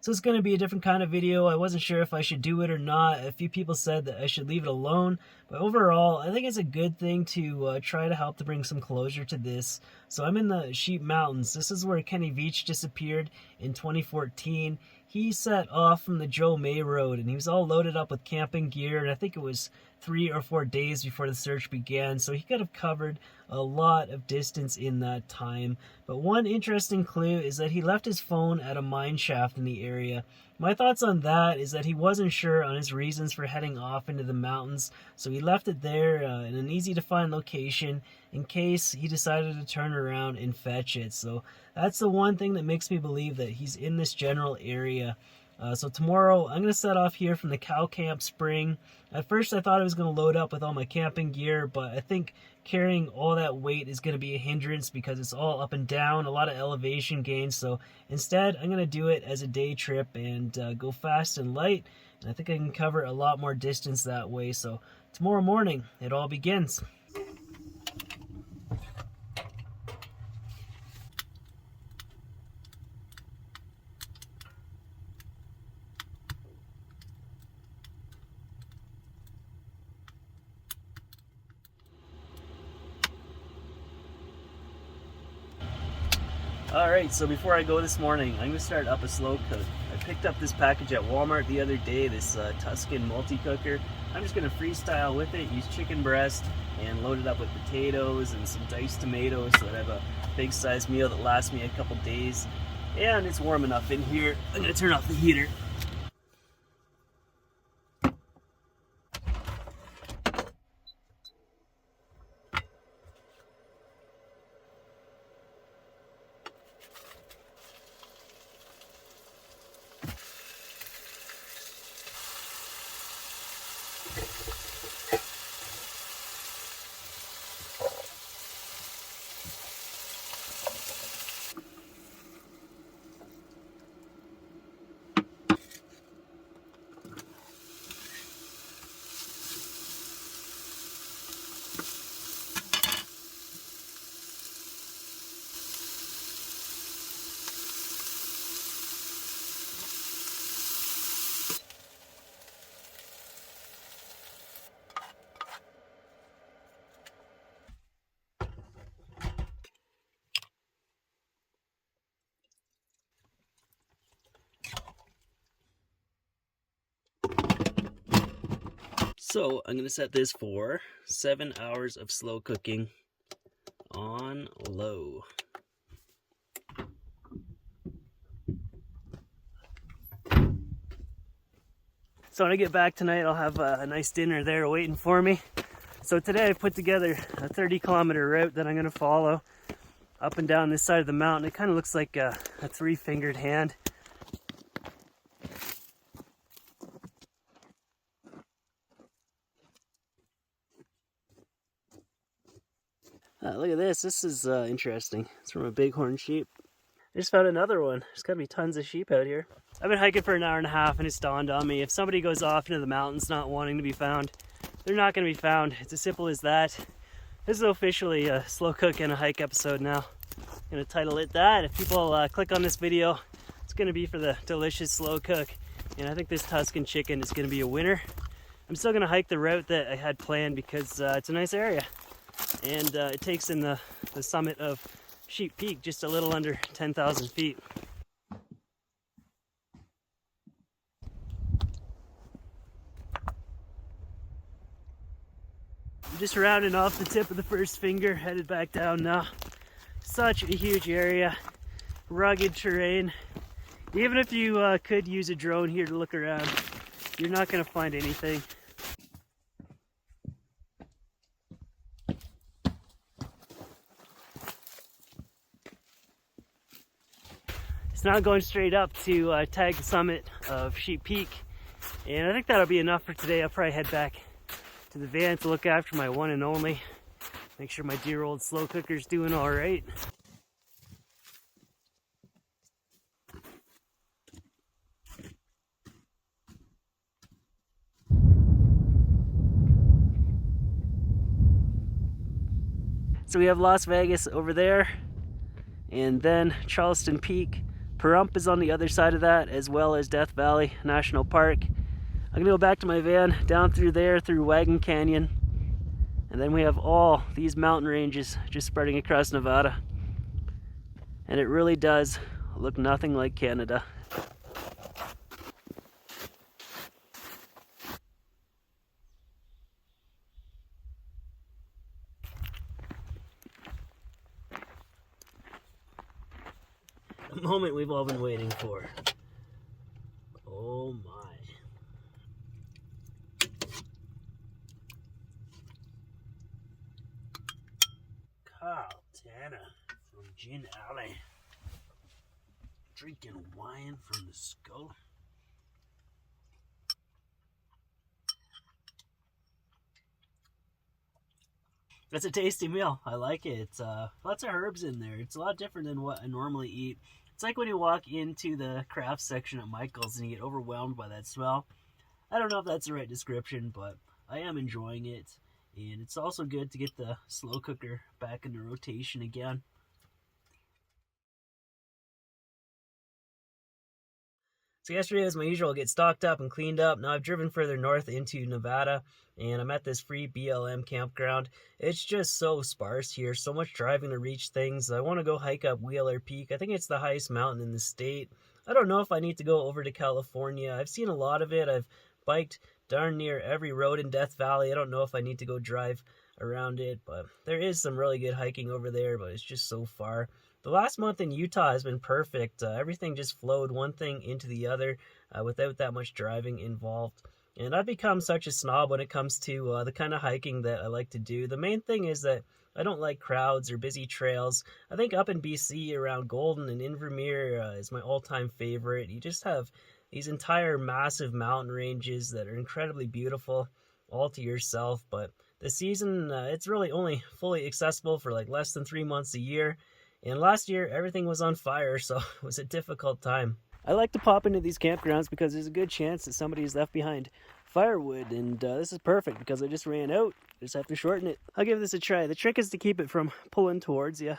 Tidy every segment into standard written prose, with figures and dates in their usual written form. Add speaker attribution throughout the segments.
Speaker 1: So it's going to be a different kind of video. I wasn't sure if I should do it or not. A few people said that I should leave it alone, but overall, I think it's a good thing to try to help to bring some closure to this. So I'm in the Sheep Mountains. This is where Kenny Veach disappeared in 2014. He set off from the Joe May Road, and he was all loaded up with camping gear, and I think it was 3 or 4 days before the search began, so he could have covered a lot of distance in that time. But one interesting clue is that he left his phone at a mine shaft in the area. My thoughts on that is that he wasn't sure on his reasons for heading off into the mountains, so he left it there in an easy to find location in case he decided to turn around and fetch it. So that's the one thing that makes me believe that he's in this general area. So tomorrow I'm going to set off here from the cow camp spring. At first I thought I was going to load up with all my camping gear, but I think carrying all that weight is going to be a hindrance because it's all up and down, a lot of elevation gains. So instead I'm going to do it as a day trip and go fast and light, and I think I can cover a lot more distance that way. So tomorrow morning it all begins. Alright, so before I go this morning, I'm going to start up a slow cook. I picked up this package at Walmart the other day, this Tuscan multi-cooker. I'm just going to freestyle with it, use chicken breast, and load it up with potatoes and some diced tomatoes so that I have a big size meal that lasts me a couple days. And it's warm enough in here. I'm going to turn off the heater. So I'm going to set this for 7 hours of slow cooking on low. So when I get back tonight, I'll have a nice dinner there waiting for me. So today I put together a 30-kilometer route that I'm going to follow up and down this side of the mountain. It kind of looks like a three-fingered hand. Look at this. This is interesting. It's from a bighorn sheep. I just found another one. There's got to be tons of sheep out here. I've been hiking for an hour and a half, and it's dawned on me. If somebody goes off into the mountains not wanting to be found, they're not going to be found. It's as simple as that. This is officially a slow cook and a hike episode now. I'm going to title it that. If people click on this video, it's going to be for the delicious slow cook. And I think this Tuscan chicken is going to be a winner. I'm still going to hike the route that I had planned because it's a nice area. And it takes in the summit of Sheep Peak, just a little under 10,000 feet. I'm just rounding off the tip of the first finger, headed back down now. Such a huge area, rugged terrain. Even if you could use a drone here to look around, you're not going to find anything. It's now going straight up to tag the summit of Sheep Peak, and I think that'll be enough for today. I'll probably head back to the van to look after my one and only, make sure my dear old slow cooker's doing all right. So we have Las Vegas over there, and then Charleston Peak Pahrump is on the other side of that, as well as Death Valley National Park. I'm gonna go back to my van, down through there, through Wagon Canyon, and then we have all these mountain ranges just spreading across Nevada. And it really does look nothing like Canada. The moment we've all been waiting for. Oh my. Carl Tanner from Gin Alley. Drinking wine from the skull. That's a tasty meal. I like it. It's lots of herbs in there. It's a lot different than what I normally eat. It's like when you walk into the craft section at Michael's and you get overwhelmed by that smell. I don't know if that's the right description, but I am enjoying it. And it's also good to get the slow cooker back into rotation again. So yesterday, as my usual, I get stocked up and cleaned up. Now I've driven further north into Nevada, and I'm at this free BLM campground. It's just so sparse here, so much driving to reach things. I want to go hike up Wheeler Peak. I think it's the highest mountain in the state. I don't know if I need to go over to California. I've seen a lot of it. I've biked darn near every road in Death Valley. I don't know if I need to go drive around it, but there is some really good hiking over there, but it's just so far. The last month in Utah has been perfect. Everything just flowed one thing into the other without that much driving involved. And I've become such a snob when it comes to the kind of hiking that I like to do. The main thing is that I don't like crowds or busy trails. I think up in BC around Golden and Invermere is my all-time favorite. You just have these entire massive mountain ranges that are incredibly beautiful all to yourself. But the season, it's really only fully accessible for like less than 3 months a year. And last year, everything was on fire, so it was a difficult time. I like to pop into these campgrounds because there's a good chance that somebody's left behind firewood, and this is perfect because I just ran out. I just have to shorten it. I'll give this a try. The trick is to keep it from pulling towards you.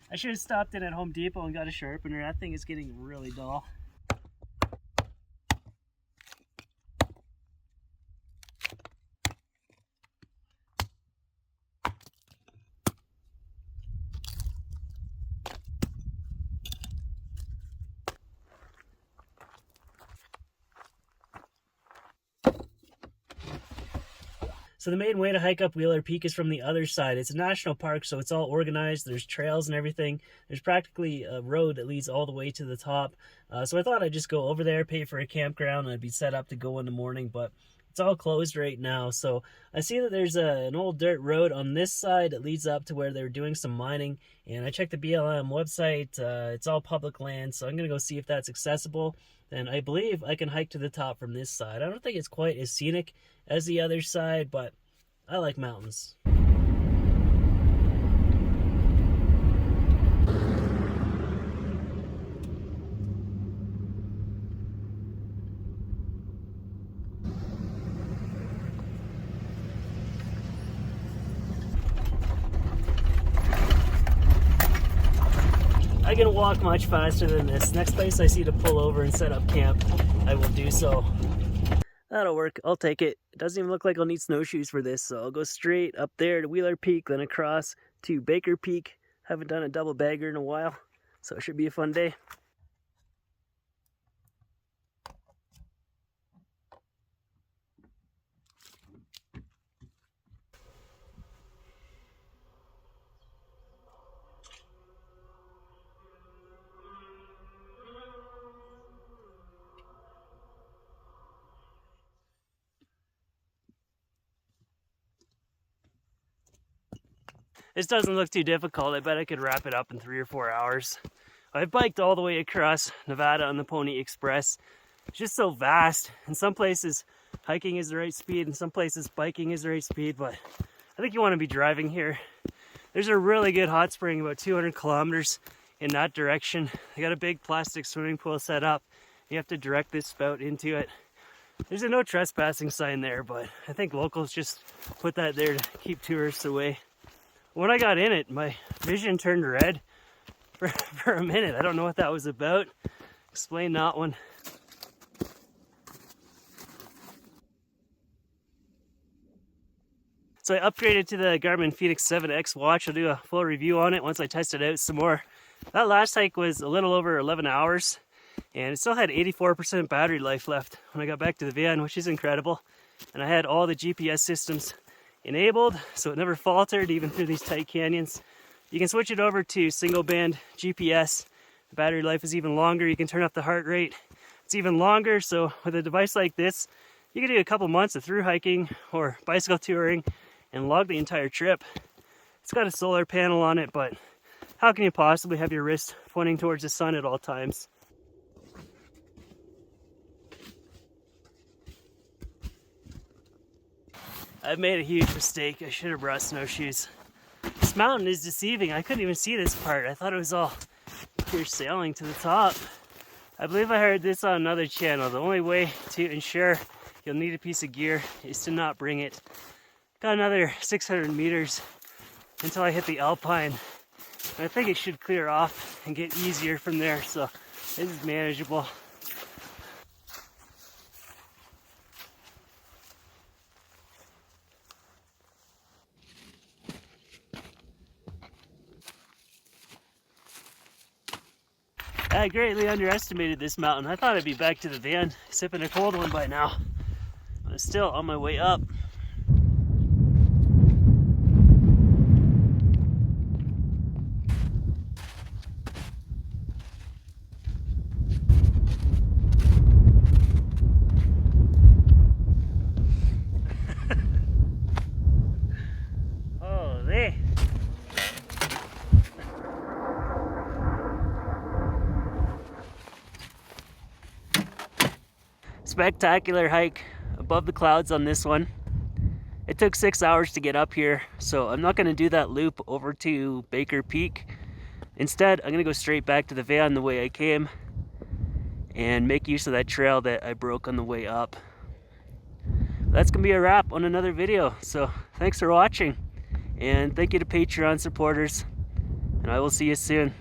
Speaker 1: I should have stopped in at Home Depot and got a sharpener. That thing is getting really dull. So the main way to hike up Wheeler Peak is from the other side. It's a national park, so it's all organized. There's trails and everything. There's practically a road that leads all the way to the top. So I thought I'd just go over there, pay for a campground, and I'd be set up to go in the morning, but it's all closed right now. So I see that there's an old dirt road on this side that leads up to where they were doing some mining, and I checked the BLM website. It's all public land, so I'm going to go see if that's accessible. And I believe I can hike to the top from this side. I don't think it's quite as scenic as the other side, but I like mountains. I can walk much faster than this. Next place I see to pull over and set up camp, I will do so. That'll work. I'll take it. It doesn't even look like I'll need snowshoes for this, so I'll go straight up there to Wheeler Peak, then across to Baker Peak. Haven't done a double bagger in a while, so it should be a fun day. This doesn't look too difficult. I bet I could wrap it up in 3 or 4 hours. I've biked all the way across Nevada on the Pony Express. It's just so vast. In some places, hiking is the right speed. In some places, biking is the right speed. But I think you want to be driving here. There's a really good hot spring about 200 kilometers in that direction. They got a big plastic swimming pool set up. You have to direct this spout into it. There's a no trespassing sign there, but I think locals just put that there to keep tourists away. When I got in it, my vision turned red for a minute. I don't know what that was about. Explain that one. So I upgraded to the Garmin Fenix 7X watch. I'll do a full review on it once I test it out some more. That last hike was a little over 11 hours, and it still had 84% battery life left when I got back to the van, which is incredible. And I had all the GPS systems enabled, so it never faltered even through these tight canyons. You can switch it over to single band GPS. The battery life is even longer. You can turn up the heart rate. It's even longer, so with a device like this, you can do a couple months of through hiking or bicycle touring and log the entire trip. It's got a solar panel on it, but how can you possibly have your wrist pointing towards the sun at all times? I've made a huge mistake. I should have brought snowshoes. This mountain is deceiving. I couldn't even see this part. I thought it was all pure sailing to the top. I believe I heard this on another channel. The only way to ensure you'll need a piece of gear is to not bring it. Got another 600 meters until I hit the Alpine. I think it should clear off and get easier from there, so this is manageable. I greatly underestimated this mountain. I thought I'd be back to the van sipping a cold one by now. But it's still on my way up. Holy. Spectacular hike above the clouds on this one. It took 6 hours to get up here, so I'm not going to do that loop over to Baker Peak. Instead, I'm going to go straight back to the van the way I came and make use of that trail that I broke on the way up. That's going to be a wrap on another video, so thanks for watching, and thank you to Patreon supporters, and I will see you soon.